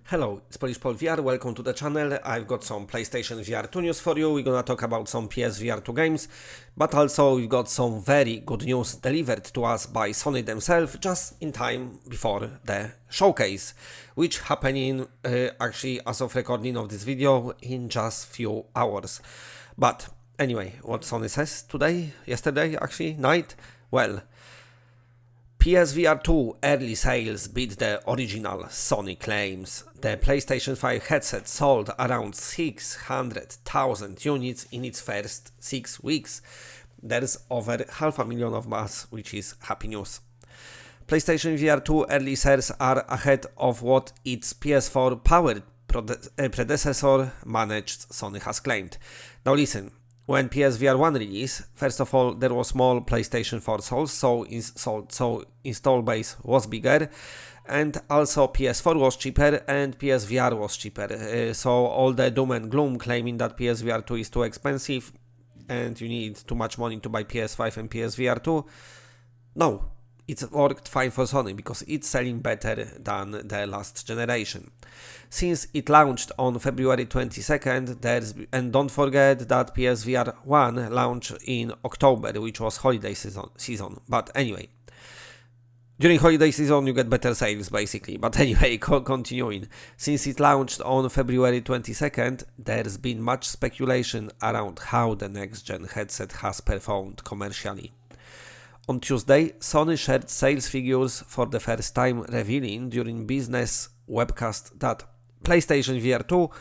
Hello, it's Polish Paul VR, welcome to the channel. I've got some PlayStation VR2 news for you. We're gonna talk about some PSVR2 games, but also we've got some very good news delivered to us by Sony themselves just in time before the showcase, which happening actually as of recording of this video in just few hours. But anyway, what Sony says yesterday night, well, PSVR 2 early sales beat the original Sony claims. The PlayStation 5 headset sold around 600,000 units in its first 6 weeks. There's over 500,000 of us, which is happy news. PlayStation VR 2 early sales are ahead of what its PS4 powered predecessor managed, Sony has claimed. Now listen. When PSVR 1 released, first of all, there was small PlayStation 4 sold, so install base was bigger, and also PS4 was cheaper and PSVR was cheaper. So all the doom and gloom claiming that PSVR 2 is too expensive and you need too much money to buy PS5 and PSVR 2, no, it's worked fine for Sony because it's selling better than the last generation. Since it launched on February 22nd, and don't forget that PSVR 1 launched in October, which was holiday season. But anyway, during holiday season you get better sales basically. But anyway, continuing. Since it launched on February 22nd, there's been much speculation around how the next-gen headset has performed commercially. On Tuesday, Sony shared sales figures for the first time, revealing during business webcast that PlayStation VR 2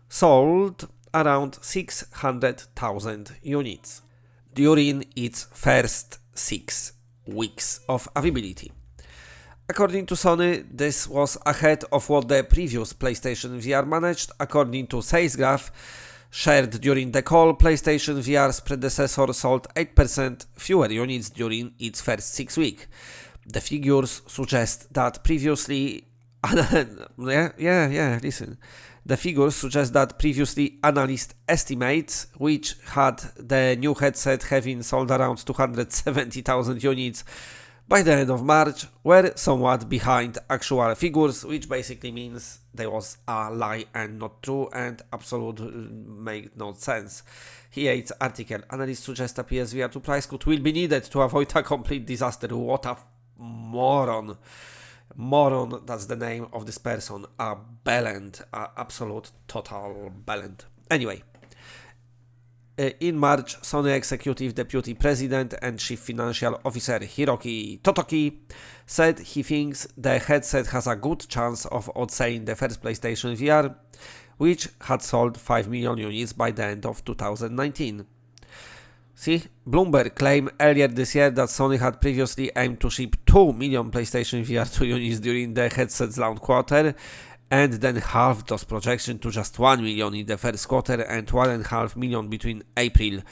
sold around 600,000 units during its first 6 weeks of availability. According to Sony, this was ahead of what the previous PlayStation VR managed. According to sales graph shared during the call, PlayStation VR's predecessor sold 8% fewer units during its first 6 weeks. The figures suggest that previously The figures suggest that previously analyst estimates, which had the new headset having sold around 270,000 units by the end of March, were somewhat behind actual figures, which basically means there was a lie and not true and absolutely make no sense. Here's article. Analysts suggest a PSVR 2 price cut will be needed to avoid a complete disaster. What a moron. Moron, that's the name of this person. A bellend. A absolute total bellend. Anyway. In March, Sony Executive Deputy President and Chief Financial Officer Hiroki Totoki said he thinks the headset has a good chance of outselling the first PlayStation VR, which had sold 5 million units by the end of 2019. See, Bloomberg claimed earlier this year that Sony had previously aimed to ship 2 million PlayStation VR 2 units during the headset's launch quarter, and then halved those projections to just 1 million in the first quarter and 1.5 million between April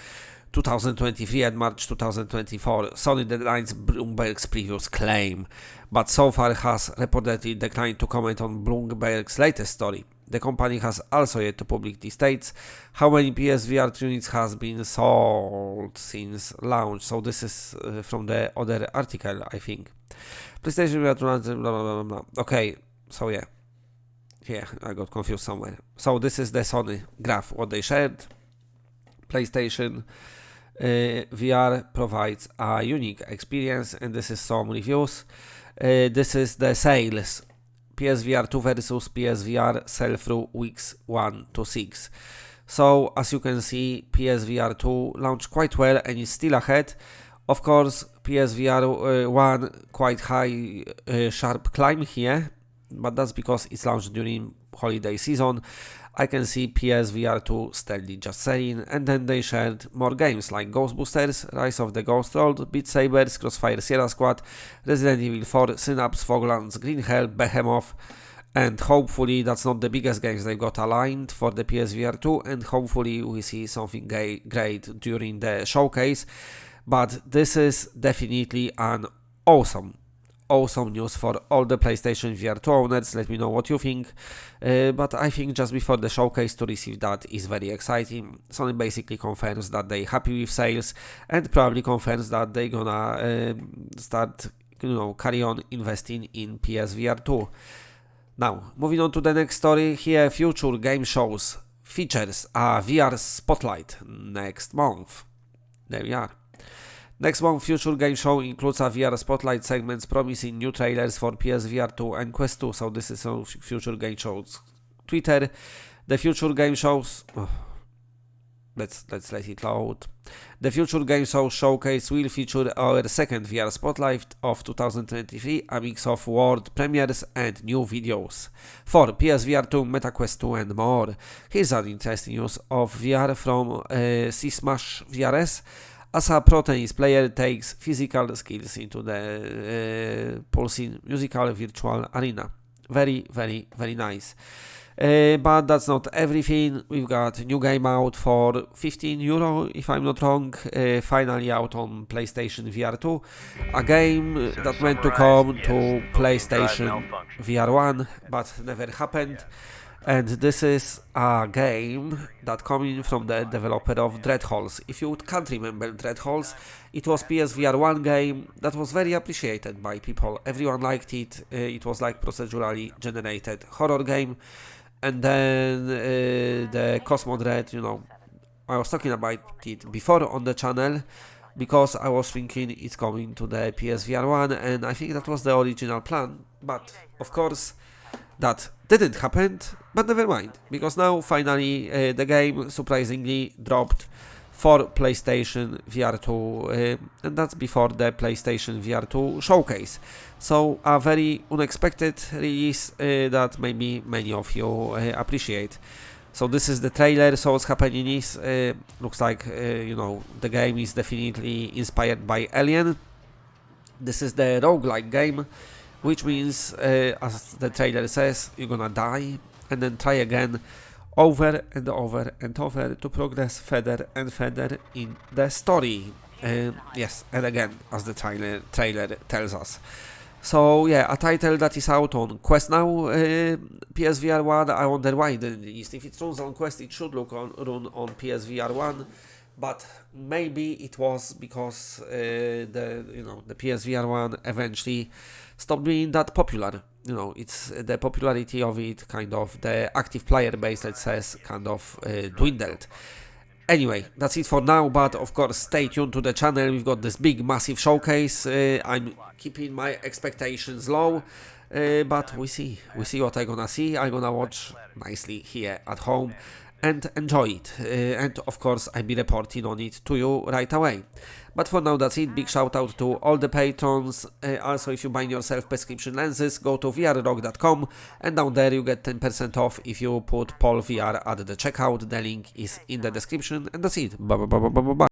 2023 and March 2024. Sony denies Bloomberg's previous claim, but so far has reportedly declined to comment on Bloomberg's latest story. The company has also yet to publicly state how many PSVR units has been sold since launch. So this is from the other article, I think. PlayStation VR 2, blah, blah, blah, blah. Okay, so yeah. Yeah, I got confused somewhere. So this is the Sony graph, what they shared. PlayStation VR provides a unique experience, and this is some reviews. This is the sales. PSVR 2 versus PSVR sell-through weeks 1 to 6. So as you can see, PSVR 2 launched quite well and is still ahead. Of course, PSVR 1 quite high sharp climb here, but that's because it's launched during holiday season. I can see PSVR 2 steadily just selling, and then they shared more games like Ghostbusters, Rise of the Ghost World, Beat Saber, Crossfire Sierra Squad, Resident Evil 4, Synapse, Foglands, Green Hell, Behemoth, and hopefully that's not the biggest games they've got aligned for the PSVR 2, and hopefully we see something great during the showcase. But this is definitely an awesome news for all the PlayStation VR 2 owners. Let me know what you think. But I think just before the showcase to receive that is very exciting. Sony basically confirms that they're happy with sales and probably confirms that they're gonna start, carry on investing in PSVR 2. Now, moving on to the next story, here future game shows features a VR spotlight next month. There we are. Next month, future game show includes a VR spotlight segments promising new trailers for PSVR 2 and Quest 2. So this is on future game shows Twitter. The future game shows. Let's let it load. The future game show showcase will feature our second VR spotlight of 2023, a mix of world premieres and new videos for PSVR 2, MetaQuest 2 and more. Here's an interesting news of VR from C-Smash VRS. As a pro tennis player takes physical skills into the pulsing musical virtual arena. Very, very, very nice. But that's not everything. We've got a new game out for €15, if I'm not wrong, finally out on PlayStation VR2. A game that meant to come to PlayStation VR1, but never happened. And this is a game that coming from the developer of Dreadholes. If you can't remember Dreadholes, it was PSVR 1 game that was very appreciated by people. Everyone liked it. It was like procedurally generated horror game. And then the Cosmodread, I was talking about it before on the channel because I was thinking it's coming to the PSVR 1 and I think that was the original plan. But of course that didn't happen, but never mind, because now finally the game surprisingly dropped for PlayStation VR2 and that's before the PlayStation VR2 showcase. So a very unexpected release that maybe many of you appreciate. So this is the trailer. So what's happening is looks like the game is definitely inspired by Alien. This is the roguelike game, which means as the trailer says, you're gonna die and then try again over and over and over to progress further and further in the story. Yes, and again, as the trailer tells us. So yeah, a title that is out on Quest now, PSVR 1. I wonder why it didn't release. If it runs on Quest, it should run on PSVR 1. But maybe it was because the PSVR 1 eventually stopped being that popular. It's the popularity of it, kind of the active player base, let's say, kind of dwindled. Anyway, that's it for now, but of course stay tuned to the channel. We've got this big massive showcase. I'm keeping my expectations low, but we see what I'm gonna see. I'm gonna watch nicely here at home and enjoy it, and of course I'll be reporting on it to you right away. But for now that's it. Big shout out to all the patrons. Also, if you buy yourself prescription lenses, go to vrrock.com and down there you get 10% off if you put PolVR at the checkout. The link is in the description, and that's it. Bye bye bye bye bye bye.